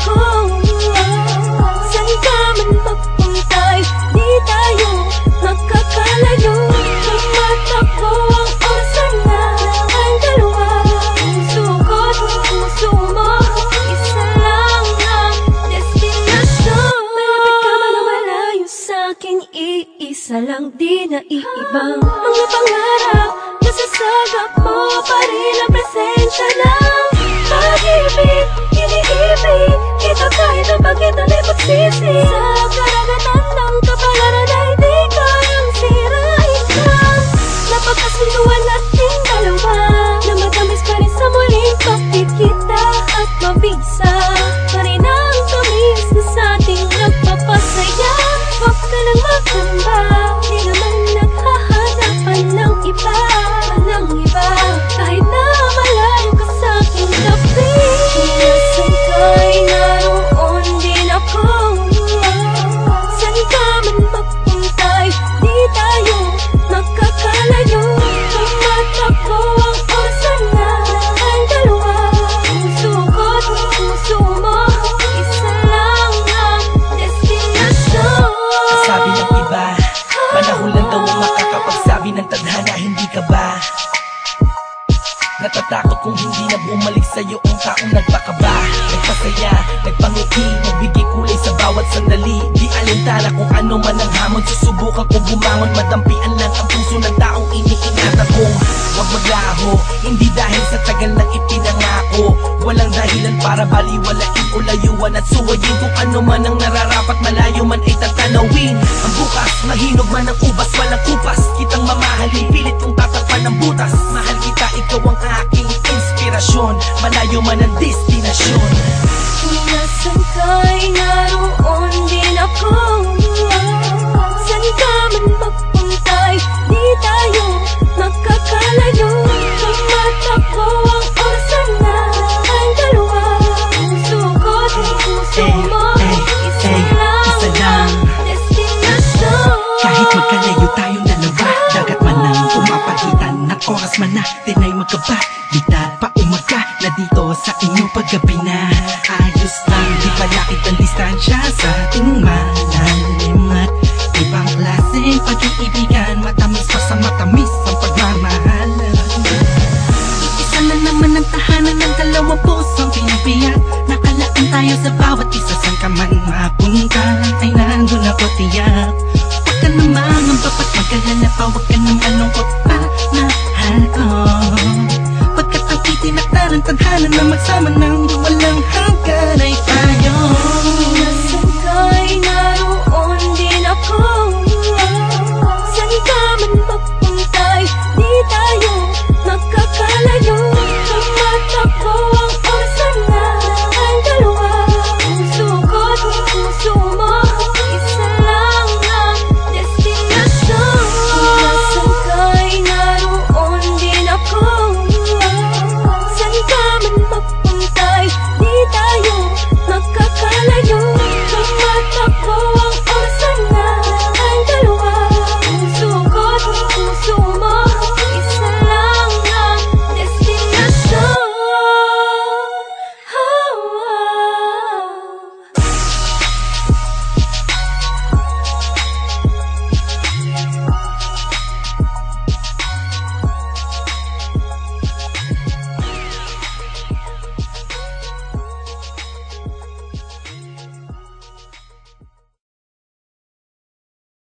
ako. Saan ka man magpuntay, di tayo magkakalayo. Tumatakbo ang oras na ang dalawa. Puso ko't puso mo, isa lang ang destinasyon. Malapit ka man o malayo sa'kin, iisa lang di naiibang mga pangarap. Nasasagap mo pa rin ang presensya ng pag-ibig. Iniibig kita kahit ang bakit ang ipagsisi. Sa karagatan ng kapalaran ay di kayang sirain ka. Napagkasunduan nating dalawa na matamis pa rin sa muling pagkikita. At mabisa pa rin ang tamis na sa'ting nagpapasaya. Huwag ka nang magkamba, di naman naghahanapan ng iba. Kahit na malayo ka sa'king tabi, nasan ka'y naroon din ako. Saan ka man magpuntay, di tayo magkakalayo. Tumatakbo ang oras na ang dalawa. Puso ko't puso mo, isa lang ang destinasyon. Sabi ng iba, panahon lang daw ang makakapagsabi ng tadhana. Hindi ka ba natatakot kung hindi na bumalik sa'yo ang taong nagpakaba? Nagpasaya, nagpangiti, nagbigay kulay sa bawat sandali. Di alintana kung ano man ang hamon, susubukan kong bumangon. Madampian lang ang puso ng taong iniingatan kong huwag maglaho. Hindi dahil sa tagal na ipinangako, walang dahilan para baliwalain o layuan at suwayin. Kung ano man ang nararapat, malayo man ay tatanawin. Ang bukas, mahinog man ang ubas, walang kupas. Kitang mamahalin, pilit kong tatakpan ng butas. Mahal kita, ikaw ang aking inspirasyon, malayo man ang destinasyon. Kung nasan ka'y naroon din ako. Saan ka man magpuntay, di tayo magkakalayo. Tumatakbo ang oras na ang dalawa. Puso ko't puso mo, isa lang destinasyon. Kahit magkalayo tayong dalawa, dagat man ang pumapagitan ng oras man natin ay magkaba. Di pa umaga na dito sa inyong paggabi na ayos lang. Di palakit ang distansya sa ating malalim at ibang klaseng pag-iibigan. Matamis pa sa matamis ang pagmamahal. Isa na naman ang tahanan ng dalawang pusong pinabiyak. Nakalaan tayo sa bawat isa, saan ka man mapunta ay nandun ako tiyak. Huwag ka namang ang bapat mag-alala pa, huwag ka nang malungkot pa, mahal ko. Pagkat ang itinakda ng tadhana na magsama ng walang hanggan ay